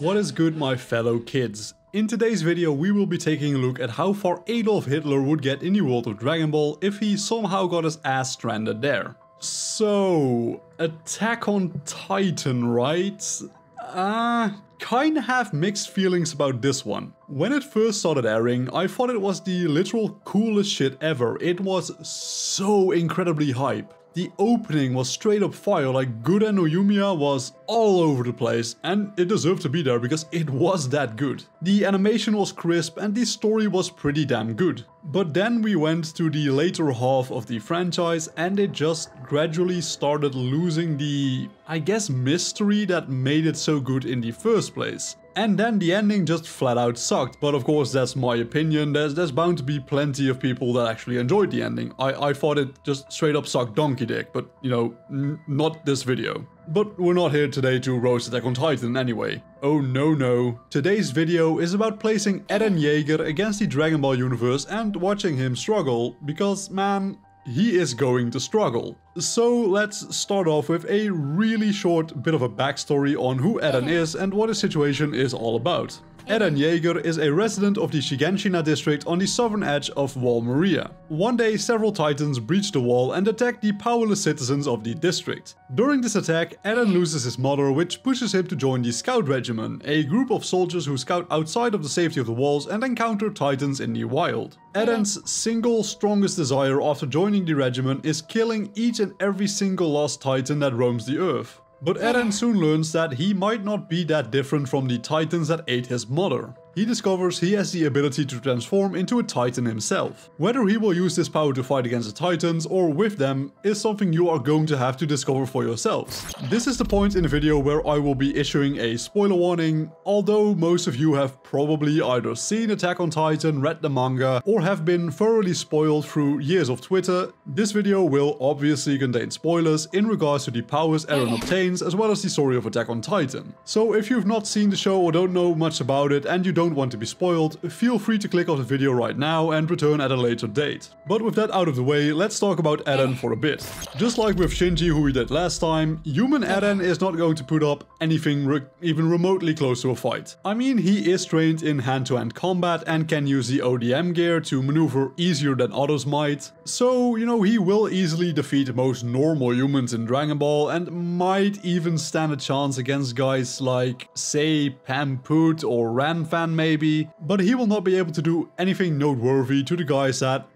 What is good, my fellow kids? In today's video we will be taking a look at how far Adolf Hitler would get in the world of Dragon Ball if he somehow got his ass stranded there. So, Attack on Titan, right? Kinda have mixed feelings about this one. When it first started airing, I thought it was the literal coolest shit ever. It was so incredibly hype. The opening was straight up fire, like Gura no Yumiya was all over the place, and it deserved to be there because it was that good. The animation was crisp and the story was pretty damn good. But then we went to the later half of the franchise and it just gradually started losing the, I guess, mystery that made it so good in the first place. And then the ending just flat out sucked, but of course that's my opinion. There's bound to be plenty of people that actually enjoyed the ending. I thought it just straight up sucked donkey dick, but you know, not this video. But we're not here today to roast Attack on Titan anyway. Oh no. Today's video is about placing Eren Yeager against the Dragon Ball universe and watching him struggle, because man, he is going to struggle. So let's start off with a really short bit of a backstory on who Eren is and what his situation is all about. Eren Yeager is a resident of the Shiganshina district on the southern edge of Wall Maria. One day, several titans breach the wall and attack the powerless citizens of the district. During this attack, Eren loses his mother, which pushes him to join the Scout Regiment, a group of soldiers who scout outside of the safety of the walls and encounter titans in the wild. Eren's single strongest desire after joining the regiment is killing each and every single lost titan that roams the earth. But Eren soon learns that he might not be that different from the titans that ate his mother. He discovers he has the ability to transform into a titan himself. Whether he will use this power to fight against the titans or with them is something you are going to have to discover for yourselves. This is the point in the video where I will be issuing a spoiler warning. Although most of you have probably either seen Attack on Titan, read the manga, or have been thoroughly spoiled through years of Twitter, this video will obviously contain spoilers in regards to the powers Eren obtains as well as the story of Attack on Titan. So if you've not seen the show or don't know much about it and you don't want to be spoiled, feel free to click off the video right now and return at a later date. But with that out of the way, let's talk about Eren for a bit. Just like with Shinji, who we did last time, human Eren is not going to put up anything even remotely close to a fight. I mean, he is trained in hand-to-hand combat and can use the ODM gear to maneuver easier than others might. So, you know, he will easily defeat most normal humans in Dragon Ball and might even stand a chance against guys like, say, Pamput or Ranfan maybe, but he will not be able to do anything noteworthy to the guys that,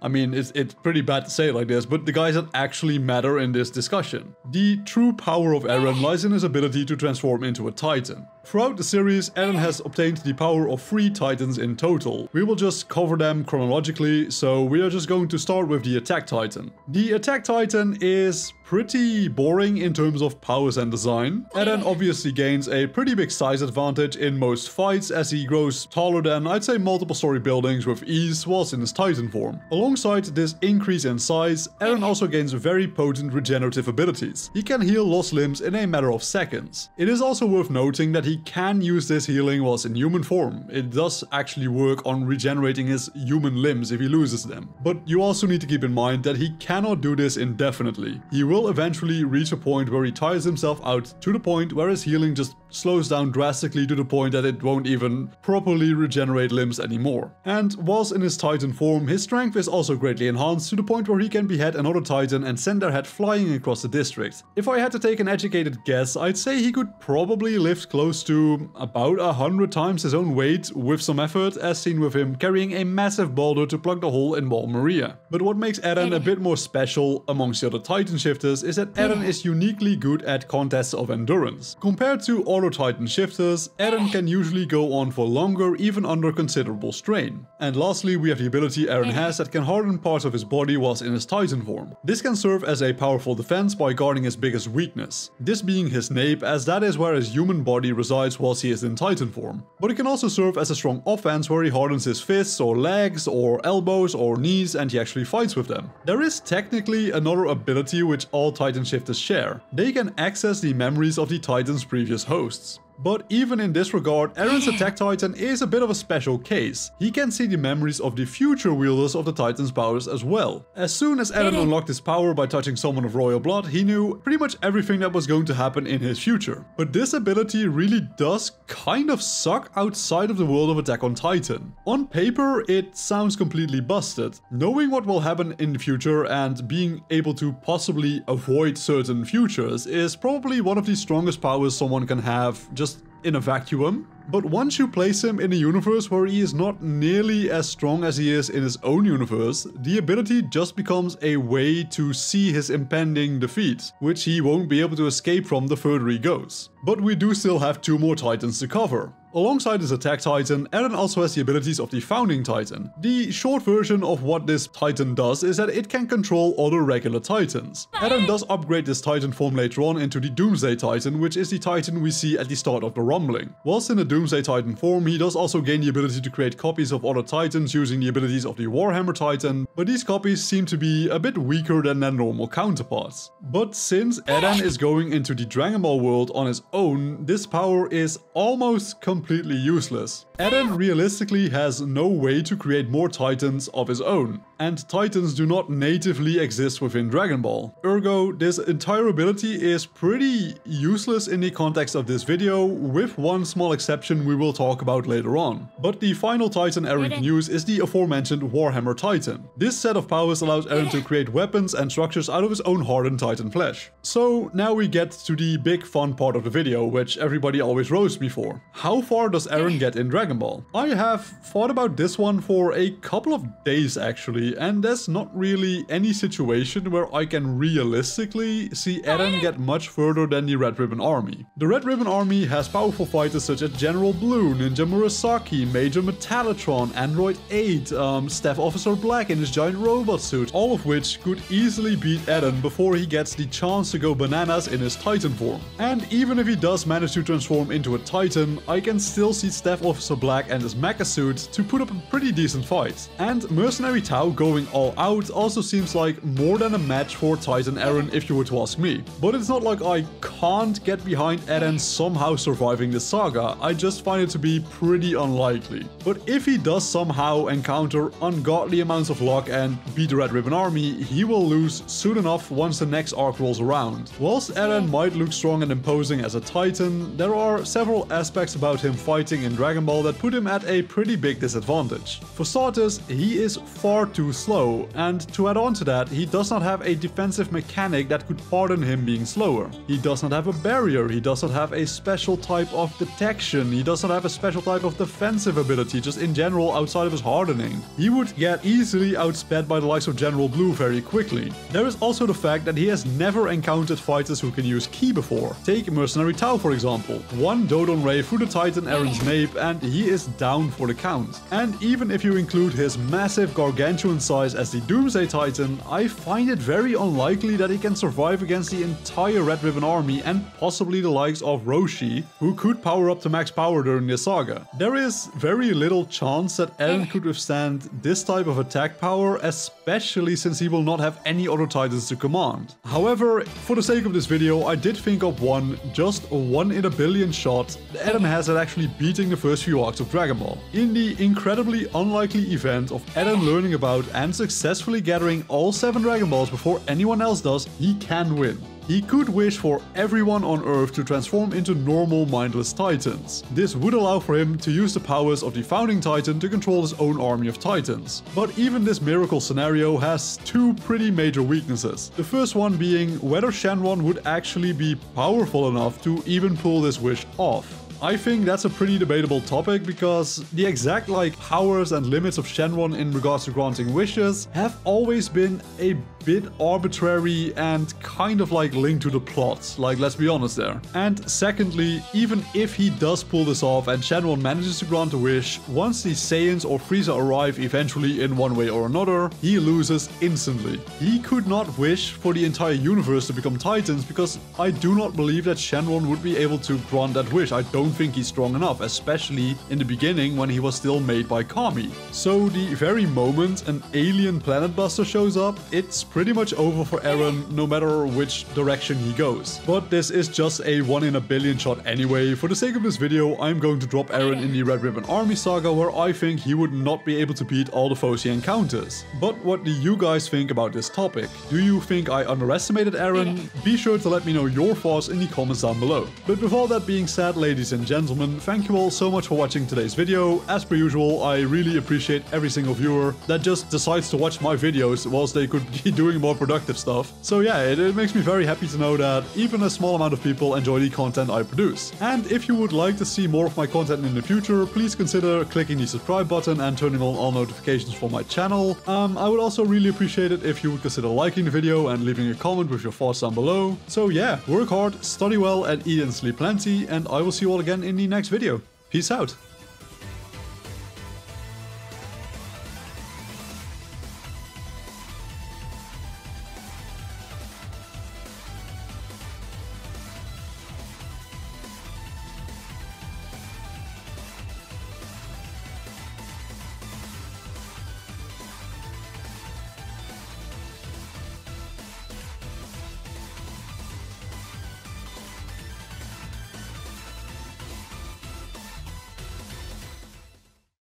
I mean, it's pretty bad to say it like this, but the guys that actually matter in this discussion. The true power of Eren lies in his ability to transform into a titan. Throughout the series, Eren has obtained the power of 3 titans in total. We will just cover them chronologically, so we are just going to start with the Attack Titan. The Attack Titan is pretty boring in terms of powers and design. Eren obviously gains a pretty big size advantage in most fights as he grows taller than, I'd say, multiple story buildings with ease whilst in his Titan form. Alongside this increase in size, Eren also gains very potent regenerative abilities. He can heal lost limbs in a matter of seconds. It is also worth noting that he can use this healing whilst in human form. It does actually work on regenerating his human limbs if he loses them. But you also need to keep in mind that he cannot do this indefinitely. He will eventually reach a point where he tires himself out to the point where his healing just slows down drastically to the point that it won't even properly regenerate limbs anymore. And whilst in his Titan form, his strength is also greatly enhanced to the point where he can behead another Titan and send their head flying across the district. If I had to take an educated guess, I'd say he could probably lift close to about 100 times his own weight with some effort, as seen with him carrying a massive boulder to plug the hole in Wall Maria. But what makes Eren a bit more special amongst the other Titan shifters is that Eren is uniquely good at contests of endurance. Compared to other Titan shifters, Eren can usually go on for longer even under considerable strain. And lastly, we have the ability Eren has that can harden parts of his body whilst in his Titan form. This can serve as a powerful defense by guarding his biggest weakness, this being his nape, as that is where his human body resides whilst he is in Titan form. But it can also serve as a strong offense where he hardens his fists or legs or elbows or knees and he actually fights with them. There is technically another ability which all Titan shifters share. They can access the memories of the Titan's previous hosts. But even in this regard, Eren's Attack Titan is a bit of a special case. He can see the memories of the future wielders of the Titan's powers as well. As soon as Eren unlocked his power by touching someone of royal blood, he knew pretty much everything that was going to happen in his future. But this ability really does kind of suck outside of the world of Attack on Titan. On paper, it sounds completely busted. Knowing what will happen in the future and being able to possibly avoid certain futures is probably one of the strongest powers someone can have just in a vacuum. But once you place him in a universe where he is not nearly as strong as he is in his own universe, the ability just becomes a way to see his impending defeat, which he won't be able to escape from the further he goes. But we do still have 2 more Titans to cover. Alongside his attack Titan, Eren also has the abilities of the founding Titan. The short version of what this Titan does is that it can control other regular Titans. Eren does upgrade this Titan form later on into the Doomsday Titan, which is the Titan we see at the start of the Rumbling. Whilst in the Doomsday Titan form, he does also gain the ability to create copies of other Titans using the abilities of the Warhammer Titan, but these copies seem to be a bit weaker than their normal counterparts. But since Eren is going into the Dragon Ball world on his own, this power is almost completely useless. Eren realistically has no way to create more Titans of his own, and Titans do not natively exist within Dragon Ball. Ergo, this entire ability is pretty useless in the context of this video, with one small exception we will talk about later on. But the final Titan Eren can use is the aforementioned Warhammer Titan. This set of powers allows Eren to create weapons and structures out of his own hardened Titan flesh. So now we get to the big fun part of the video, which everybody always roasts me for. How far does Eren get in Dragon Ball? I have thought about this one for a couple of days actually, and there's not really any situation where I can realistically see Eren get much further than the Red Ribbon Army. The Red Ribbon Army has powerful fighters such as General Blue, Ninja Murasaki, Major Metallotron, Android 8, Staff Officer Black in his giant robot suit, all of which could easily beat Eren before he gets the chance to go bananas in his Titan form. And even if he does manage to transform into a Titan, I can still see Staff Officer Black and his mecha suit to put up a pretty decent fight. And Mercenary Tau going all out also seems like more than a match for Titan Eren if you were to ask me. But it's not like I can't get behind Eren somehow surviving this saga, I just find it to be pretty unlikely. But if he does somehow encounter ungodly amounts of luck and beat the Red Ribbon Army, he will lose soon enough once the next arc rolls around. Whilst Eren might look strong and imposing as a Titan, there are several aspects about him fighting in Dragon Ball that put him at a pretty big disadvantage. For starters, he is far too slow, and to add on to that, he does not have a defensive mechanic that could pardon him being slower. He does not have a barrier, he does not have a special type of detection, he does not have a special type of defensive ability, just in general outside of his hardening. He would get easily outsped by the likes of General Blue very quickly. There is also the fact that he has never encountered fighters who can use Ki before. Take Mercenary Tau for example. One Dodon Ray through the Titan Eren's nape and he is down for the count. And even if you include his massive gargantuan size as the Doomsday Titan, I find it very unlikely that he can survive against the entire Red Ribbon Army and possibly the likes of Roshi, who could power up to max power during this saga. There is very little chance that Eren could withstand this type of attack power, especially since he will not have any other Titans to command. However, for the sake of this video, I did think of one, just a 1 in a billion shot Eren has at actually beating the first few arcs of Dragon Ball. In the incredibly unlikely event of Eren learning about and successfully gathering all 7 Dragon Balls before anyone else does, he can win. He could wish for everyone on Earth to transform into normal mindless Titans. This would allow for him to use the powers of the founding Titan to control his own army of Titans. But even this miracle scenario has 2 pretty major weaknesses. The first one being whether Shenron would actually be powerful enough to even pull this wish off. I think that's a pretty debatable topic because the exact powers and limits of Shenron in regards to granting wishes have always been a bit arbitrary and kind of linked to the plot, let's be honest there. And secondly, even if he does pull this off and Shenron manages to grant a wish, once the Saiyans or Frieza arrive eventually in one way or another, he loses instantly. He could not wish for the entire universe to become Titans because I do not believe that Shenron would be able to grant that wish. I don't think he's strong enough, especially in the beginning when he was still made by Kami. So the very moment an alien planet buster shows up, it's pretty pretty much over for Eren no matter which direction he goes. But this is just a 1 in a billion shot anyway. For the sake of this video, I'm going to drop Eren in the Red Ribbon Army saga, where I think he would not be able to beat all the foes he encounters. But what do you guys think about this topic? Do you think I underestimated Eren? Be sure to let me know your thoughts in the comments down below. But with all that being said, ladies and gentlemen, thank you all so much for watching today's video. As per usual, I really appreciate every single viewer that just decides to watch my videos whilst they could be doing more productive stuff. So yeah, it makes me very happy to know that even a small amount of people enjoy the content I produce. And if you would like to see more of my content in the future, please consider clicking the subscribe button and turning on all notifications for my channel. I would also really appreciate it if you would consider liking the video and leaving a comment with your thoughts down below. So yeah, work hard, study well, and eat and sleep plenty, and I will see you all again in the next video. Peace out.